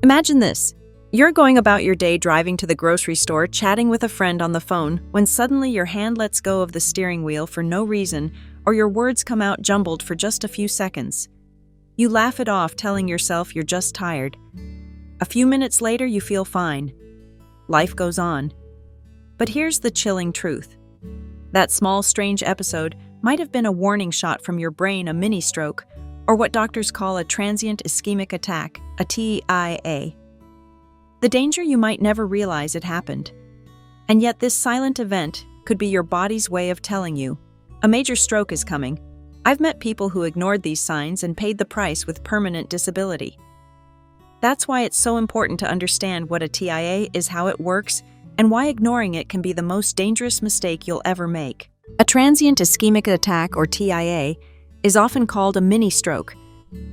Imagine this. You're going about your day driving to the grocery store, chatting with a friend on the phone, when suddenly your hand lets go of the steering wheel for no reason, or your words come out jumbled for just a few seconds. You laugh it off, telling yourself you're just tired. A few minutes later, you feel fine. Life goes on. But here's the chilling truth. That small, strange episode might have been a warning shot from your brain, a mini-stroke, or what doctors call a transient ischemic attack, a TIA. The danger you might never realize it happened. And yet this silent event could be your body's way of telling you, a major stroke is coming. I've met people who ignored these signs and paid the price with permanent disability. That's why it's so important to understand what a TIA is, how it works, and why ignoring it can be the most dangerous mistake you'll ever make. A transient ischemic attack, or TIA, is often called a mini-stroke.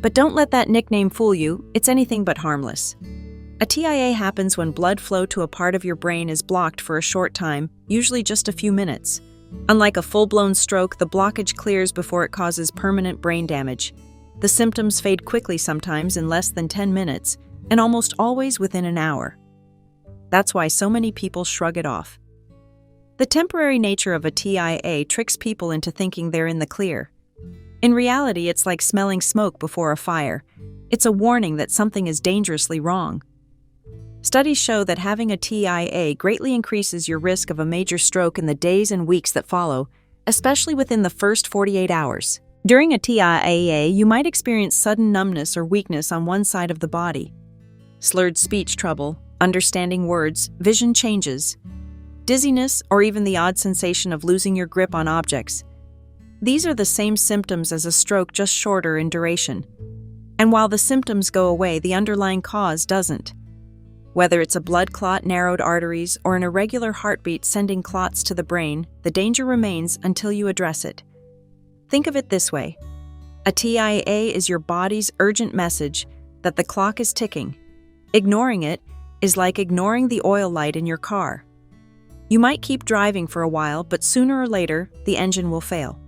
But don't let that nickname fool you, it's anything but harmless. A TIA happens when blood flow to a part of your brain is blocked for a short time, usually just a few minutes. Unlike a full-blown stroke, the blockage clears before it causes permanent brain damage. The symptoms fade quickly, sometimes in less than 10 minutes, and almost always within an hour. That's why so many people shrug it off. The temporary nature of a TIA tricks people into thinking they're in the clear. In reality, it's like smelling smoke before a fire. It's a warning that something is dangerously wrong. Studies show that having a TIA greatly increases your risk of a major stroke in the days and weeks that follow, especially within the first 48 hours. During a TIA, you might experience sudden numbness or weakness on one side of the body, slurred speech trouble, understanding words, vision changes, dizziness, or even the odd sensation of losing your grip on objects. These are the same symptoms as a stroke, just shorter in duration. And while the symptoms go away, the underlying cause doesn't. Whether it's a blood clot, narrowed arteries, or an irregular heartbeat sending clots to the brain, the danger remains until you address it. Think of it this way. A TIA is your body's urgent message that the clock is ticking. Ignoring it is like ignoring the oil light in your car. You might keep driving for a while, but sooner or later, the engine will fail.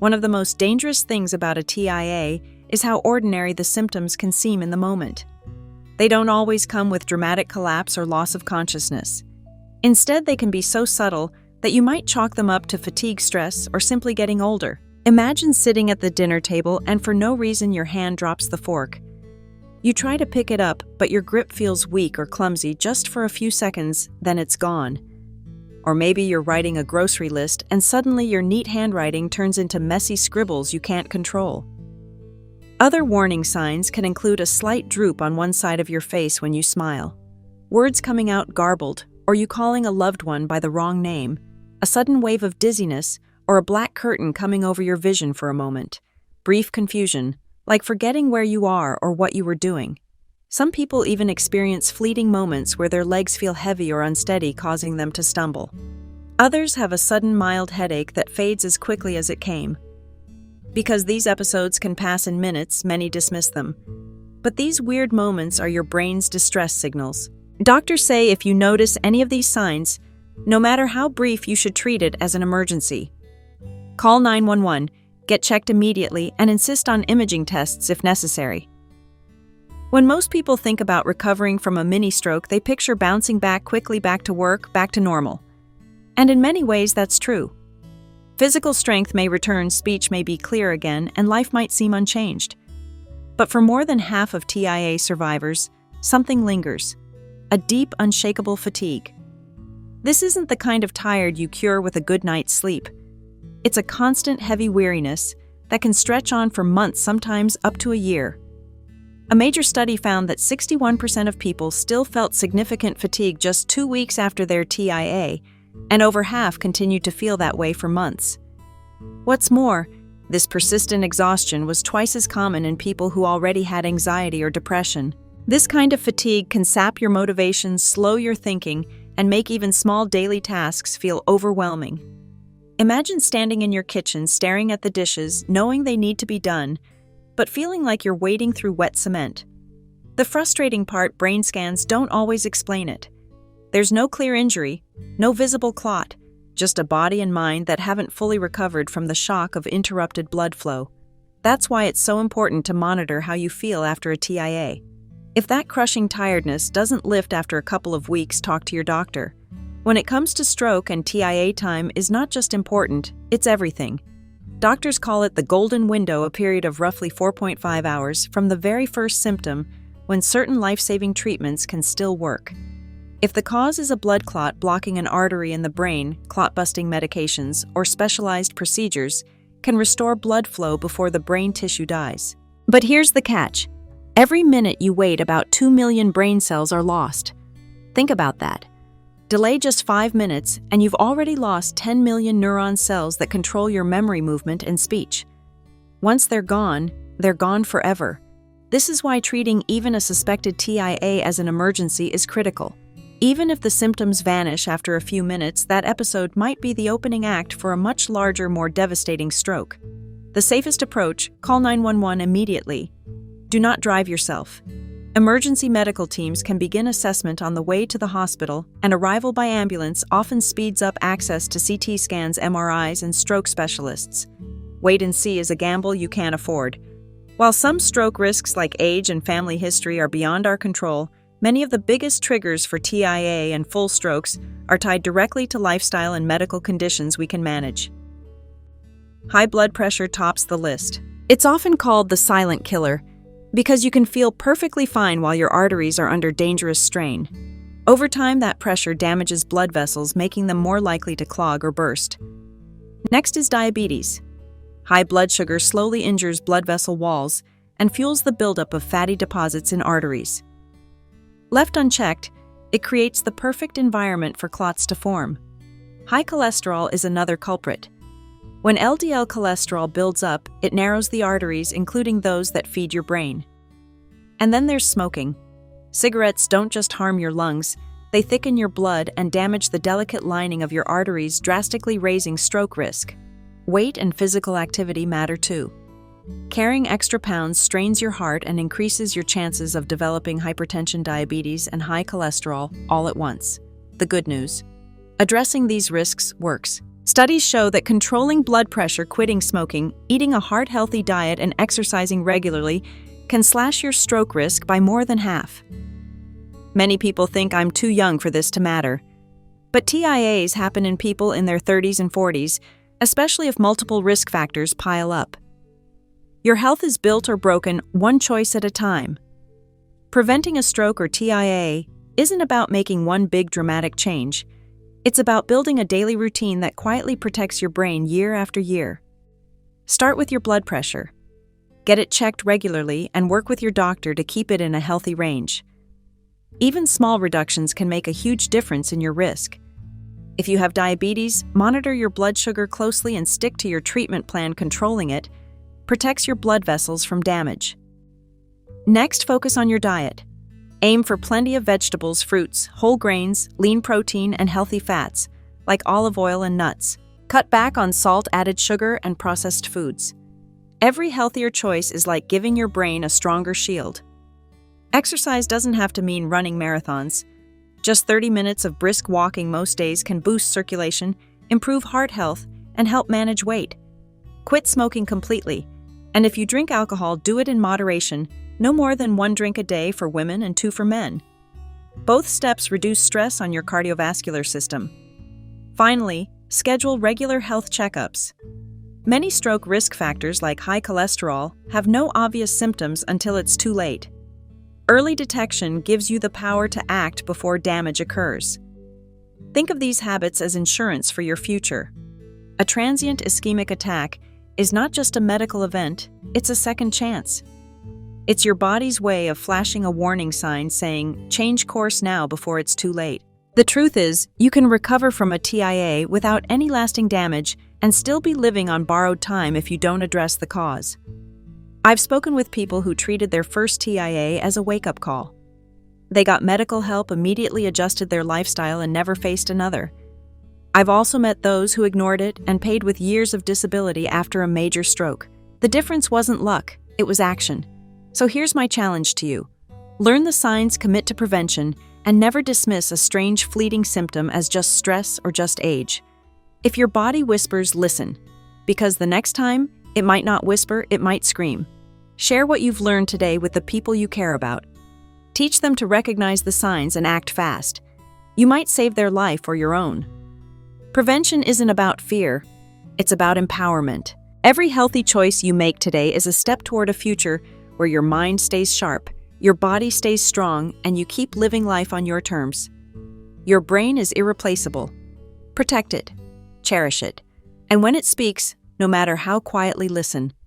One of the most dangerous things about a TIA is how ordinary the symptoms can seem in the moment. They don't always come with dramatic collapse or loss of consciousness. Instead, they can be so subtle that you might chalk them up to fatigue, stress, or simply getting older. Imagine sitting at the dinner table and for no reason your hand drops the fork. You try to pick it up, but your grip feels weak or clumsy just for a few seconds, then it's gone. Or maybe you're writing a grocery list and suddenly your neat handwriting turns into messy scribbles you can't control. Other warning signs can include a slight droop on one side of your face when you smile, words coming out garbled, or you calling a loved one by the wrong name, a sudden wave of dizziness, or a black curtain coming over your vision for a moment, brief confusion, like forgetting where you are or what you were doing. Some people even experience fleeting moments where their legs feel heavy or unsteady, causing them to stumble. Others have a sudden mild headache that fades as quickly as it came. Because these episodes can pass in minutes, many dismiss them. But these weird moments are your brain's distress signals. Doctors say if you notice any of these signs, no matter how brief, you should treat it as an emergency. Call 911, get checked immediately, and insist on imaging tests if necessary. When most people think about recovering from a mini-stroke, they picture bouncing back quickly, back to work, back to normal. And in many ways, that's true. Physical strength may return, speech may be clear again, and life might seem unchanged. But for more than half of TIA survivors, something lingers, a deep, unshakable fatigue. This isn't the kind of tired you cure with a good night's sleep. It's a constant, heavy weariness that can stretch on for months, sometimes up to a year. A major study found that 61% of people still felt significant fatigue just 2 weeks after their TIA, and over half continued to feel that way for months. What's more, this persistent exhaustion was twice as common in people who already had anxiety or depression. This kind of fatigue can sap your motivation, slow your thinking, and make even small daily tasks feel overwhelming. Imagine standing in your kitchen, staring at the dishes, knowing they need to be done, but feeling like you're wading through wet cement. The frustrating part, brain scans don't always explain it. There's no clear injury, no visible clot, just a body and mind that haven't fully recovered from the shock of interrupted blood flow. That's why it's so important to monitor how you feel after a TIA. If that crushing tiredness doesn't lift after a couple of weeks, talk to your doctor. When it comes to stroke, and TIA time is not just important, it's everything. Doctors call it the golden window, a period of roughly 4.5 hours from the very first symptom when certain life-saving treatments can still work. If the cause is a blood clot blocking an artery in the brain, clot-busting medications or specialized procedures can restore blood flow before the brain tissue dies. But here's the catch. Every minute you wait, about 2 million brain cells are lost. Think about that. Delay just 5 minutes, and you've already lost 10 million neuron cells that control your memory, movement, and speech. Once they're gone forever. This is why treating even a suspected TIA as an emergency is critical. Even if the symptoms vanish after a few minutes, that episode might be the opening act for a much larger, more devastating stroke. The safest approach: call 911 immediately. Do not drive yourself. Emergency medical teams can begin assessment on the way to the hospital, and arrival by ambulance often speeds up access to CT scans, MRIs, and stroke specialists. Wait and see is a gamble you can't afford. While some stroke risks like age and family history are beyond our control, many of the biggest triggers for TIA and full strokes are tied directly to lifestyle and medical conditions we can manage. High blood pressure tops the list. It's often called the silent killer because you can feel perfectly fine while your arteries are under dangerous strain. Over time, that pressure damages blood vessels, making them more likely to clog or burst. Next is diabetes. High blood sugar slowly injures blood vessel walls and fuels the buildup of fatty deposits in arteries. Left unchecked, it creates the perfect environment for clots to form. High cholesterol is another culprit. When LDL cholesterol builds up, it narrows the arteries, including those that feed your brain. And then there's smoking. Cigarettes don't just harm your lungs, they thicken your blood and damage the delicate lining of your arteries, drastically raising stroke risk. Weight and physical activity matter too. Carrying extra pounds strains your heart and increases your chances of developing hypertension, diabetes, and high cholesterol all at once. The good news: addressing these risks works. Studies show that controlling blood pressure, quitting smoking, eating a heart-healthy diet, and exercising regularly can slash your stroke risk by more than half. Many people think I'm too young for this to matter. But TIAs happen in people in their 30s and 40s, especially if multiple risk factors pile up. Your health is built or broken one choice at a time. Preventing a stroke or TIA isn't about making one big dramatic change. It's about building a daily routine that quietly protects your brain year after year. Start with your blood pressure. Get it checked regularly and work with your doctor to keep it in a healthy range. Even small reductions can make a huge difference in your risk. If you have diabetes, monitor your blood sugar closely and stick to your treatment plan. Controlling it protects your blood vessels from damage. Next, focus on your diet. Aim for plenty of vegetables, fruits, whole grains, lean protein, and healthy fats, like olive oil and nuts. Cut back on salt, added sugar, and processed foods. Every healthier choice is like giving your brain a stronger shield. Exercise doesn't have to mean running marathons. Just 30 minutes of brisk walking most days can boost circulation, improve heart health, and help manage weight. Quit smoking completely. And if you drink alcohol, do it in moderation, no more than 1 drink a day for women and 2 for men. Both steps reduce stress on your cardiovascular system. Finally, schedule regular health checkups. Many stroke risk factors like high cholesterol have no obvious symptoms until it's too late. Early detection gives you the power to act before damage occurs. Think of these habits as insurance for your future. A transient ischemic attack is not just a medical event, it's a second chance. It's your body's way of flashing a warning sign saying, change course now before it's too late. The truth is, you can recover from a TIA without any lasting damage and still be living on borrowed time if you don't address the cause. I've spoken with people who treated their first TIA as a wake-up call. They got medical help, immediately adjusted their lifestyle, and never faced another. I've also met those who ignored it and paid with years of disability after a major stroke. The difference wasn't luck, it was action. So here's my challenge to you. Learn the signs, commit to prevention, and never dismiss a strange, fleeting symptom as just stress or just age. If your body whispers, listen. Because the next time, it might not whisper, it might scream. Share what you've learned today with the people you care about. Teach them to recognize the signs and act fast. You might save their life or your own. Prevention isn't about fear, it's about empowerment. Every healthy choice you make today is a step toward a future where your mind stays sharp, your body stays strong, and you keep living life on your terms. Your brain is irreplaceable. Protect it, cherish it, and when it speaks, no matter how quietly, listen.